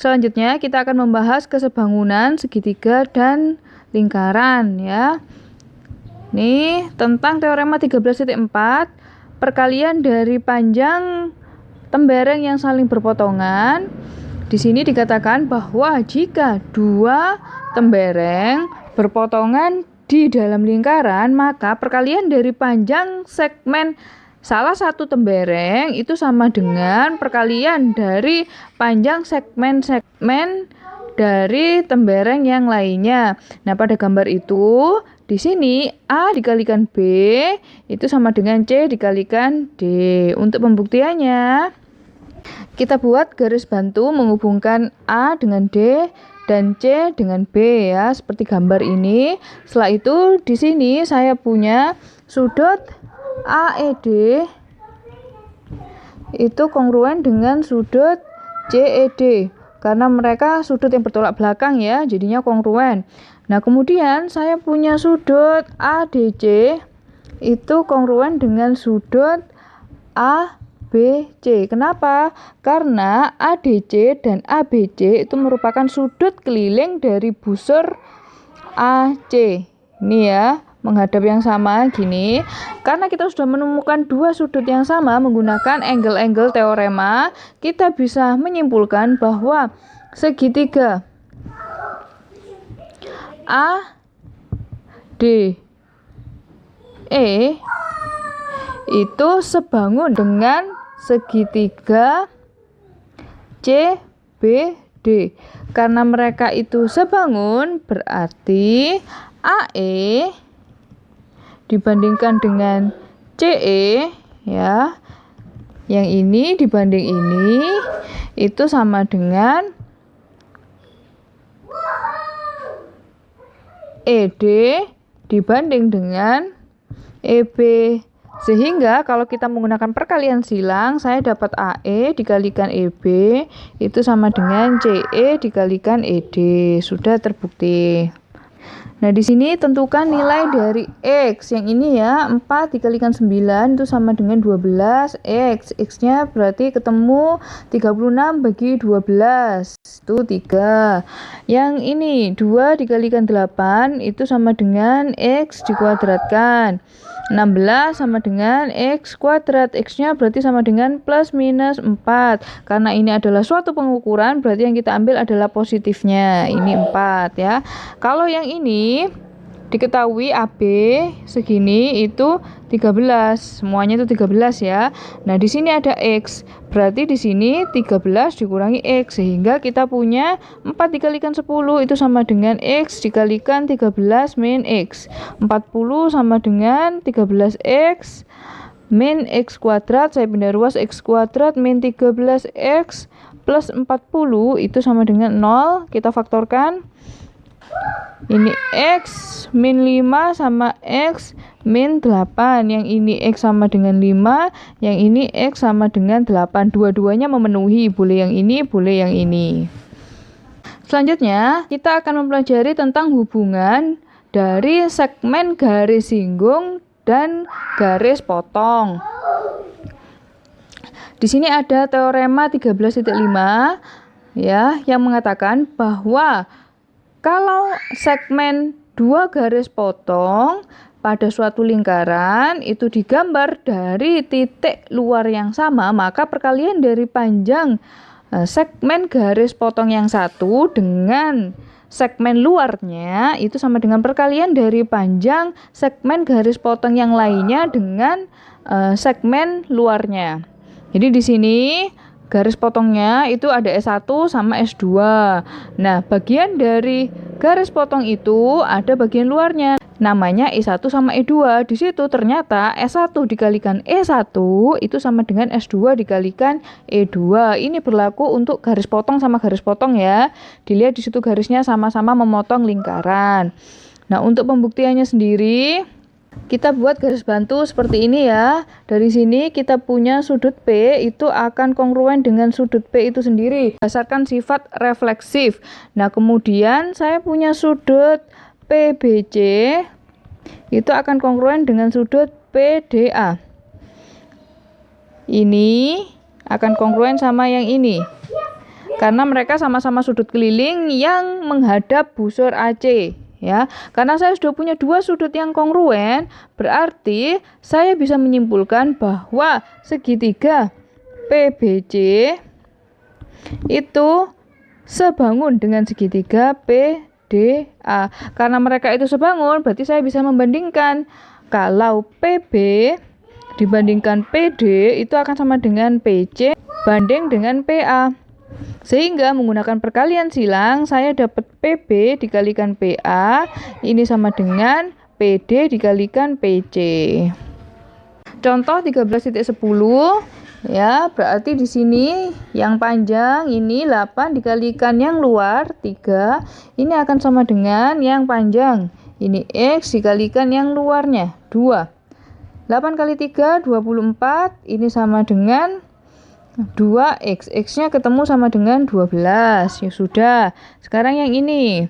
Selanjutnya kita akan membahas kesebangunan segitiga dan lingkaran ya. Nih, tentang teorema 13.4, perkalian dari panjang tembereng yang saling berpotongan. Di sini dikatakan bahwa jika dua tembereng berpotongan di dalam lingkaran, maka perkalian dari panjang segmen salah satu tembereng itu sama dengan perkalian dari panjang segmen-segmen dari tembereng yang lainnya. Nah, pada gambar itu di sini A dikalikan B itu sama dengan C dikalikan D. Untuk pembuktiannya, kita buat garis bantu menghubungkan A dengan D dan C dengan B ya, seperti gambar ini. Setelah itu di sini saya punya sudut AED itu kongruen dengan sudut CED. Karena mereka sudut yang bertolak belakang ya, jadinya kongruen. Nah, kemudian saya punya sudut ADC itu kongruen dengan sudut ABC. Kenapa? Karena ADC dan ABC itu merupakan sudut keliling dari busur AC. Ini ya, menghadap yang sama gini. Karena kita sudah menemukan dua sudut yang sama menggunakan angle-angle teorema, kita bisa menyimpulkan bahwa segitiga ADE itu sebangun dengan segitiga CBD. Karena mereka itu sebangun, berarti AE dibandingkan dengan CE ya, yang ini dibanding ini itu sama dengan ED dibanding dengan EB. Sehingga kalau kita menggunakan perkalian silang, saya dapat AE dikalikan EB itu sama dengan CE dikalikan ED. Sudah terbukti. Nah, di sini tentukan nilai dari X. Yang ini ya, 4 dikalikan 9 itu sama dengan 12 X. X-nya berarti ketemu 36 bagi 12. Itu 3. Yang ini 2 dikalikan 8 itu sama dengan X dikuadratkan. 16 sama dengan X kuadrat. X-nya berarti sama dengan plus minus 4. Karena ini adalah suatu pengukuran, berarti yang kita ambil adalah positifnya. Ini 4 ya. Kalau yang ini diketahui AB segini itu 13. Semuanya itu 13 ya. Nah, di sini ada X. Berarti di sini 13 dikurangi X, sehingga kita punya 4 dikalikan 10 itu sama dengan X dikalikan 13 min X. 40 sama dengan 13X min X kuadrat. Saya pindah ruas, X kuadrat min 13X plus 40 itu sama dengan 0. Kita faktorkan. Ini X min 5 sama X min 8. Yang ini X sama dengan 5, yang ini X sama dengan 8. Dua-duanya memenuhi, boleh yang ini, boleh yang ini. Selanjutnya, kita akan mempelajari tentang hubungan dari segmen garis singgung dan garis potong. Di sini ada teorema 13.5 ya, yang mengatakan bahwa kalau segmen dua garis potong pada suatu lingkaran itu digambar dari titik luar yang sama, maka perkalian dari panjang segmen garis potong yang satu dengan segmen luarnya itu sama dengan perkalian dari panjang segmen garis potong yang lainnya dengan segmen luarnya. Jadi di sini garis potongnya itu ada S1 sama S2. Nah, bagian dari garis potong itu ada bagian luarnya, namanya E1 sama E2. Di situ ternyata S1 dikalikan E1 itu sama dengan S2 dikalikan E2. Ini berlaku untuk garis potong sama garis potong ya. Dilihat di situ garisnya sama-sama memotong lingkaran. Nah, untuk pembuktiannya sendiri, kita buat garis bantu seperti ini ya. Dari sini kita punya sudut P itu akan kongruen dengan sudut P itu sendiri berdasarkan sifat refleksif. Nah, kemudian saya punya sudut PBC itu akan kongruen dengan sudut PDA. Ini akan kongruen sama yang ini. karena mereka sama-sama sudut keliling yang menghadap busur AC. Ya, karena saya sudah punya dua sudut yang kongruen, berarti saya bisa menyimpulkan bahwa segitiga PBC itu sebangun dengan segitiga PDA. Karena mereka itu sebangun, berarti saya bisa membandingkan kalau PB dibandingkan PD itu akan sama dengan PC banding dengan PA. Sehingga menggunakan perkalian silang saya dapat PB dikalikan PA ini sama dengan PD dikalikan PC. Contoh 13.10 ya, berarti di sini yang panjang ini 8 dikalikan yang luar 3, ini akan sama dengan yang panjang ini X dikalikan yang luarnya 2. 8 kali 3 24, ini sama dengan 2x, x-nya ketemu sama dengan 12. Ya sudah. Sekarang yang ini.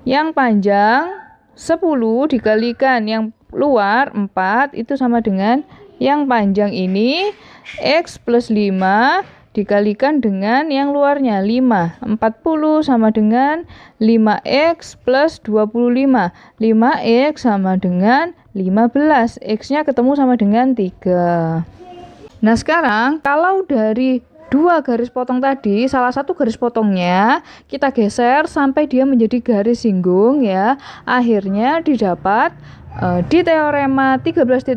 Yang panjang 10 dikalikan yang luar 4 itu sama dengan yang panjang ini x plus 5 dikalikan dengan yang luarnya 5. 40 sama dengan 5x plus 25. 5x sama dengan 15. X-nya ketemu sama dengan 3. Nah sekarang kalau dari dua garis potong tadi, salah satu garis potongnya kita geser sampai dia menjadi garis singgung ya. Akhirnya didapat di teorema 13.6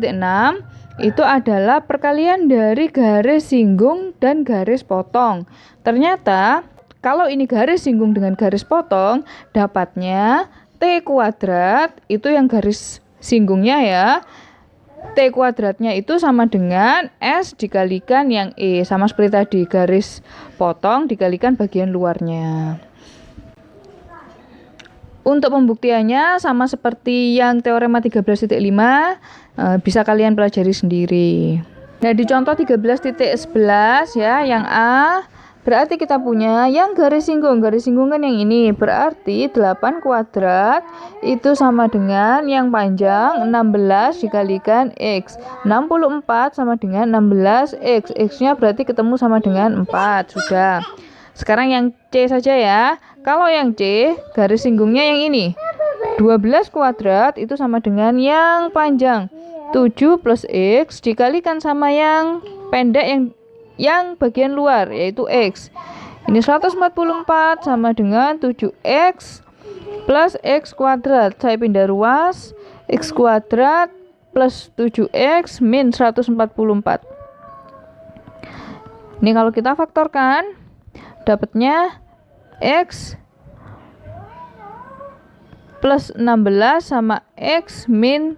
itu adalah perkalian dari garis singgung dan garis potong. Ternyata kalau ini garis singgung dengan garis potong, dapatnya T kuadrat itu yang garis singgungnya ya. T kuadratnya itu sama dengan S dikalikan yang E. Sama seperti tadi, garis potong dikalikan bagian luarnya. Untuk pembuktiannya sama seperti yang teorema 13.5, bisa kalian pelajari sendiri. Nah di contoh 13.11 ya, yang A, berarti kita punya yang garis singgung kan yang ini, berarti 8 kuadrat itu sama dengan yang panjang 16 dikalikan X. 64 sama dengan 16X, X-nya berarti ketemu sama dengan 4, sudah. Sekarang yang C saja ya. Kalau yang C, garis singgungnya yang ini, 12 kuadrat itu sama dengan yang panjang 7 plus X dikalikan sama yang pendek yang bagian luar yaitu X. Ini 144 sama dengan 7X plus X kuadrat. Saya pindah ruas, X kuadrat plus 7X min 144. Ini kalau kita faktorkan dapatnya X plus 16 sama X min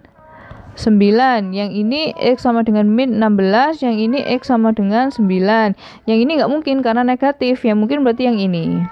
9. Yang ini X sama dengan min 16, yang ini X sama dengan 9. Yang ini nggak mungkin karena negatif, yang mungkin berarti yang ini.